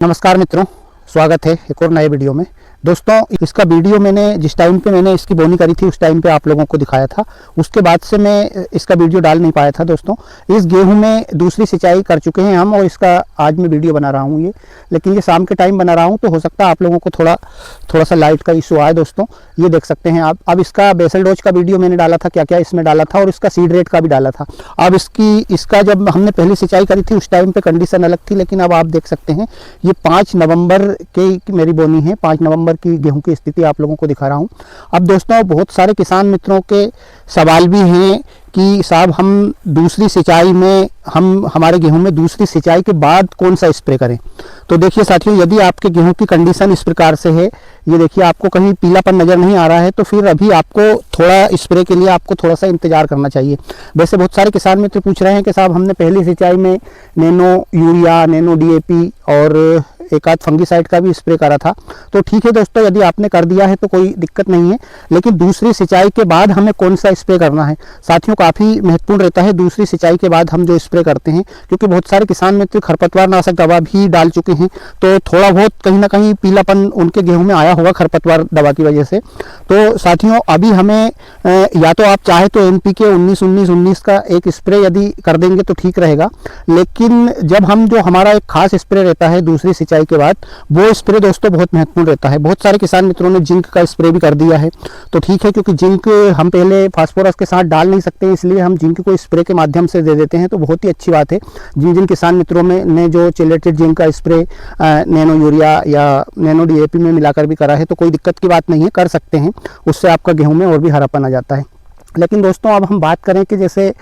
नमस्कार मित्रों, स्वागत है एक और नए वीडियो में। दोस्तों, इसका वीडियो मैंने जिस टाइम पे मैंने इसकी बोनी करी थी उस टाइम पे आप लोगों को दिखाया था। उसके बाद से मैं इसका वीडियो डाल नहीं पाया था। दोस्तों, इस गेहूं में दूसरी सिंचाई कर चुके हैं हम और इसका आज मैं वीडियो बना रहा हूं लेकिन ये शाम के टाइम बना रहा हूं तो हो सकता है आप लोगों को थोड़ा सा लाइट का इशू आए। दोस्तों, ये देख सकते हैं आप। अब इसका बेसल डोज का वीडियो मैंने डाला था, क्या क्या इसमें डाला था, और इसका सीड रेट का भी डाला था। अब इसका जब हमने पहली सिंचाई करी थी उस टाइम पे कंडीशन अलग थी, लेकिन अब आप देख सकते हैं ये 5 नवंबर की मेरी बोनी है। 5 नवंबर की गेहूं की स्थिति आप लोगों को दिखा रहा हूं। अब दोस्तों, बहुत सारे किसान मित्रों के सवाल भी हैं कि साहब हम दूसरी सिंचाई में हमारे गेहूं में दूसरी सिंचाई के बाद कौन सा स्प्रे करें। तो देखिए साथियों, यदि आपके गेहूं की कंडीशन इस प्रकार से है, ये देखिए आपको कहीं पीलापन नज़र नहीं आ रहा है, तो फिर अभी आपको थोड़ा स्प्रे के लिए आपको थोड़ा सा इंतजार करना चाहिए। वैसे बहुत सारे किसान मित्र पूछ रहे हैं कि साहब हमने पहली सिंचाई में नैनो यूरिया, नैनो DAP और एक आध फंगीसाइड का भी स्प्रे करा था। तो ठीक है दोस्तों, यदि आपने कर दिया है तो कोई दिक्कत नहीं है, लेकिन दूसरी सिंचाई के बाद हमें कौन सा स्प्रे करना है साथियों, काफ़ी महत्वपूर्ण रहता है दूसरी सिंचाई के बाद हम जो स्प्रे करते हैं। क्योंकि बहुत सारे किसान मित्र खरपतवार नाशक दवा भी डाल चुके हैं, तो थोड़ा बहुत कहीं ना कहीं पीलापन उनके गेहूं में आया होगा खरपतवार दवा की वजह से। तो साथियों, अभी हमें या तो आप चाहे तो NPK 19-19-19 का एक स्प्रे यदि कर देंगे तो ठीक रहेगा, लेकिन जब हम जो हमारा एक खास स्प्रे रहता है दूसरी सिंचाई के बाद, वो स्प्रे दोस्तों बहुत महत्वपूर्ण रहता है। बहुत सारे किसान मित्रों ने जिंक का स्प्रे भी कर दिया है, तो ठीक है, क्योंकि जिंक हम पहले फास्फोरस के साथ डाल नहीं सकते, इसलिए हम जिंक को स्प्रे के माध्यम से दे देते हैं। तो बहुत ही अच्छी बात है जिन जिन किसान मित्रों में ने जो चिलेटेड जिंक का स्प्रे नैनो यूरिया या नैनो DAP में मिलाकर भी करा है, तो कोई दिक्कत की बात नहीं है, कर सकते हैं। उससे आपका गेहूं में और भी हरापन आ जाता है। लेकिन दोस्तों, अब हम बात करें कि जैसे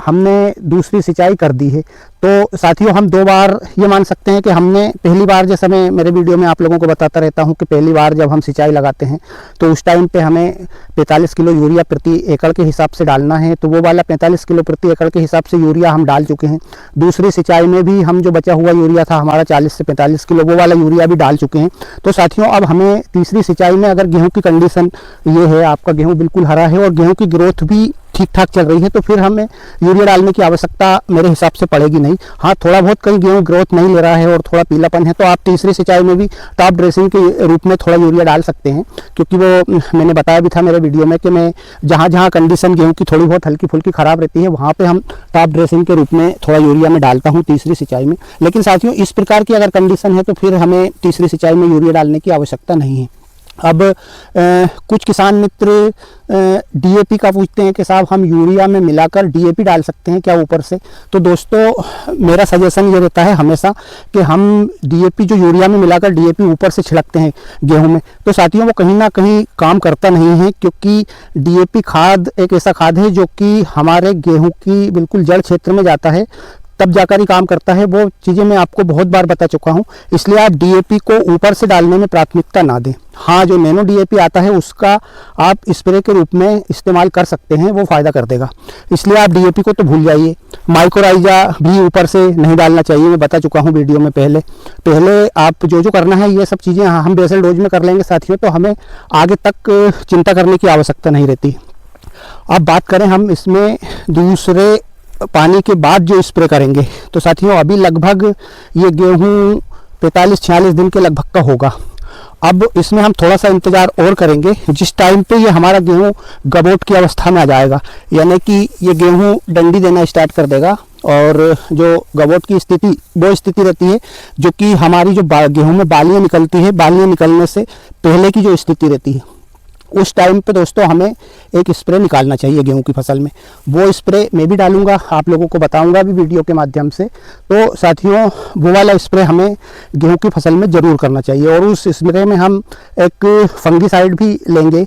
हमने दूसरी सिंचाई कर दी है, तो साथियों हम 2 बार ये मान सकते हैं कि हमने पहली बार, जैसे मैं मेरे वीडियो में आप लोगों को बताता रहता हूं कि पहली बार जब हम सिंचाई लगाते हैं तो उस टाइम पे हमें 45 किलो यूरिया प्रति एकड़ के हिसाब से डालना है। तो वो वाला 45 किलो प्रति एकड़ के हिसाब से यूरिया हम डाल चुके हैं। दूसरी सिंचाई में भी हम जो बचा हुआ यूरिया था हमारा 40 से 45 किलो, वो वाला यूरिया भी डाल चुके हैं। तो साथियों, अब हमें तीसरी सिंचाई में, अगर गेहूँ की कंडीशन ये है, आपका गेहूँ बिल्कुल हरा है और गेहूँ की ग्रोथ भी ठीक ठाक चल रही है, तो फिर हमें यूरिया डालने की आवश्यकता मेरे हिसाब से पड़ेगी नहीं। हाँ, थोड़ा बहुत कहीं गेहूं ग्रोथ नहीं ले रहा है और थोड़ा पीलापन है, तो आप तीसरी सिंचाई में भी टॉप ड्रेसिंग के रूप में थोड़ा यूरिया डाल सकते हैं। क्योंकि वो मैंने बताया भी था मेरे वीडियो में कि मैं जहाँ जहाँ कंडीशन गेहूं की थोड़ी बहुत हल्की फुल्की ख़राब रहती है, वहाँ पर हम टॉप ड्रेसिंग के रूप में थोड़ा यूरिया में डालता हूँ तीसरी सिंचाई में। लेकिन साथियों, इस प्रकार की अगर कंडीशन है तो फिर हमें तीसरी सिंचाई में यूरिया डालने की आवश्यकता नहीं है। अब कुछ किसान मित्र DAP का पूछते हैं कि साहब हम यूरिया में मिलाकर DAP डाल सकते हैं क्या ऊपर से। तो दोस्तों, मेरा सजेशन ये रहता है हमेशा कि हम DAP जो यूरिया में मिलाकर DAP ऊपर से छिड़कते हैं गेहूं में, तो साथियों वो कहीं ना कहीं काम करता नहीं है। क्योंकि DAP खाद एक ऐसा खाद है जो कि हमारे गेहूँ की बिल्कुल जड़ क्षेत्र में जाता है, तब जाकर ही काम करता है। वो चीज़ें मैं आपको बहुत बार बता चुका हूँ, इसलिए आप DAP को ऊपर से डालने में प्राथमिकता ना दें। हाँ, जो नैनो DAP आता है उसका आप स्प्रे के रूप में इस्तेमाल कर सकते हैं, वो फ़ायदा कर देगा। इसलिए आप DAP को तो भूल जाइए। माइक्रोराइजा भी ऊपर से नहीं डालना चाहिए, मैं बता चुका हूँ वीडियो में पहले आप जो करना है ये सब चीज़ें हम बेसल डोज में कर लेंगे साथियों, तो हमें आगे तक चिंता करने की आवश्यकता नहीं रहती। अब बात करें हम इसमें दूसरे पानी के बाद जो स्प्रे करेंगे, तो साथियों अभी लगभग ये गेहूं 45-46 दिन के लगभग का होगा। अब इसमें हम थोड़ा सा इंतज़ार और करेंगे। जिस टाइम पे ये हमारा गेहूं गबोट की अवस्था में आ जाएगा, यानी कि ये गेहूं डंडी देना स्टार्ट कर देगा, और जो गबोट की स्थिति वो स्थिति रहती है जो कि हमारी जो गेहूं में बालियाँ निकलती है, बालियाँ निकलने से पहले की जो स्थिति रहती है, उस टाइम पे दोस्तों हमें एक स्प्रे निकालना चाहिए गेहूं की फसल में। वो स्प्रे मैं भी डालूंगा, आप लोगों को बताऊंगा भी वीडियो के माध्यम से। तो साथियों, वो वाला स्प्रे हमें गेहूं की फसल में ज़रूर करना चाहिए, और उस स्प्रे में हम एक फंगीसाइड भी लेंगे,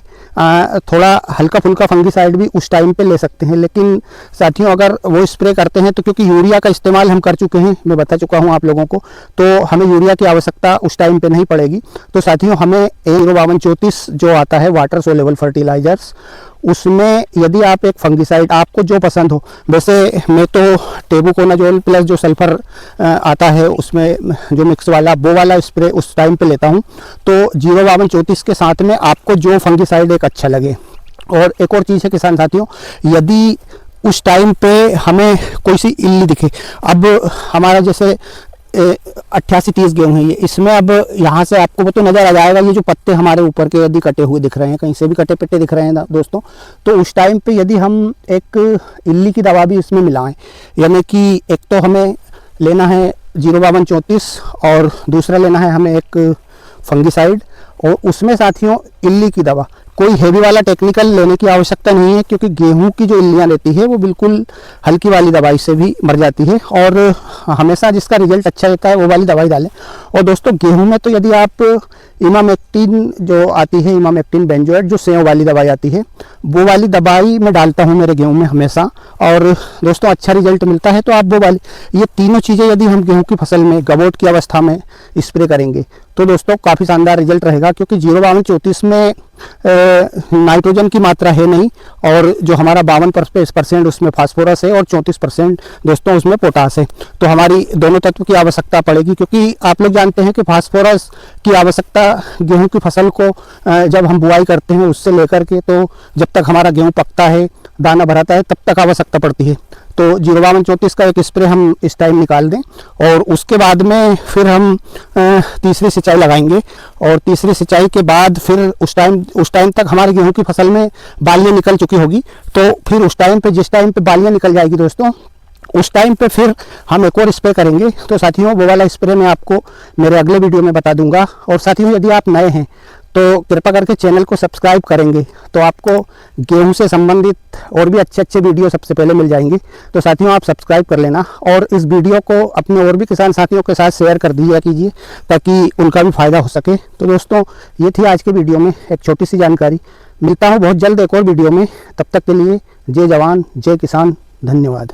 थोड़ा हल्का फुल्का फंगीसाइड भी उस टाइम पे ले सकते हैं। लेकिन साथियों, अगर वो स्प्रे करते हैं तो क्योंकि यूरिया का इस्तेमाल हम कर चुके हैं, मैं बता चुका हूँ आप लोगों को, तो हमें यूरिया की आवश्यकता उस टाइम पे नहीं पड़ेगी। तो साथियों, हमें 5234 जो आता है वाटर सोलेबल फर्टिलाइजर्स, उसमें यदि आप एक फंगीसाइड आपको जो पसंद हो, वैसे मैं तो टेबुकोनाजोल प्लस जो सल्फर आता है उसमें जो मिक्स वाला, वो वाला स्प्रे उस टाइम पे लेता हूँ। तो 5234 के साथ में आपको जो फंगीसाइड एक अच्छा लगे। और एक और चीज़ है किसान साथियों, यदि उस टाइम पे हमें कोई सी इल्ली दिखे, अब हमारा जैसे 88-30 गेहूँ है ये। इसमें अब यहाँ से आपको वो तो नज़र आ जाएगा, ये जो पत्ते हमारे ऊपर के यदि कटे हुए दिख रहे हैं, कहीं से भी कटे पिटे दिख रहे हैं दोस्तों, तो उस टाइम पे यदि हम एक इल्ली की दवा भी इसमें मिलाएं, यानी कि एक तो हमें लेना है 05234 और दूसरा लेना है हमें एक फंगिसाइड, और उसमें साथियों इल्ली की दवा। कोई हेवी वाला टेक्निकल लेने की आवश्यकता नहीं है, क्योंकि गेहूं की जो इल्लियां रहती है वो बिल्कुल हल्की वाली दवाई से भी मर जाती है, और हमेशा जिसका रिजल्ट अच्छा रहता है वो वाली दवाई डालें। और दोस्तों गेहूं में तो यदि आप इमामेक्टिन जो आती है, इमामेक्टिन बेंजोएट, जो सेव वाली दवाई आती है, वो वाली दवाई मैं डालता हूँ मेरे गेहूं में हमेशा, और दोस्तों अच्छा रिजल्ट मिलता है। तो आप वो वाली, ये तीनों चीज़ें यदि हम गेहूं की फसल में गबोट की अवस्था में स्प्रे करेंगे तो दोस्तों काफ़ी शानदार रिजल्ट रहेगा, क्योंकि 05234 में नाइट्रोजन की मात्रा है नहीं, और जो हमारा 52% उसमें फास्फोरस है और 34% दोस्तों उसमें पोटास है। तो हमारी दोनों तत्व की आवश्यकता पड़ेगी, क्योंकि आप लोग जानते हैं कि फास्फोरस की आवश्यकता गेहूं की फसल को जब हम बुआई करते हैं उससे लेकर के तो जब तक हमारा गेहूं पकता है, दाना भराता है, तब तक आवश्यकता पड़ती है। तो 05234 का एक स्प्रे हम इस टाइम निकाल दें, और उसके बाद में फिर हम तीसरी सिंचाई लगाएंगे, और तीसरी सिंचाई के बाद फिर उस टाइम तक हमारे गेहूं की फसल में बालियाँ निकल चुकी होगी। तो फिर उस टाइम पे, जिस टाइम पे बालियाँ निकल जाएगी दोस्तों, उस टाइम पे फिर हम एक और स्प्रे करेंगे। तो साथियों वो वाला स्प्रे मैं आपको मेरे अगले वीडियो में बता दूंगा। और साथियों यदि आप नए हैं तो कृपा करके चैनल को सब्सक्राइब करेंगे तो आपको गेहूं से संबंधित और भी अच्छे वीडियो सबसे पहले मिल जाएंगे। तो साथियों आप सब्सक्राइब कर लेना, और इस वीडियो को अपने और भी किसान साथियों के साथ शेयर कर दिया कीजिए, ताकि उनका भी फायदा हो सके। तो दोस्तों ये थी आज के वीडियो में एक छोटी सी जानकारी। मिलता हूँ बहुत जल्द एक और वीडियो में, तब तक के लिए जय जवान जय किसान, धन्यवाद।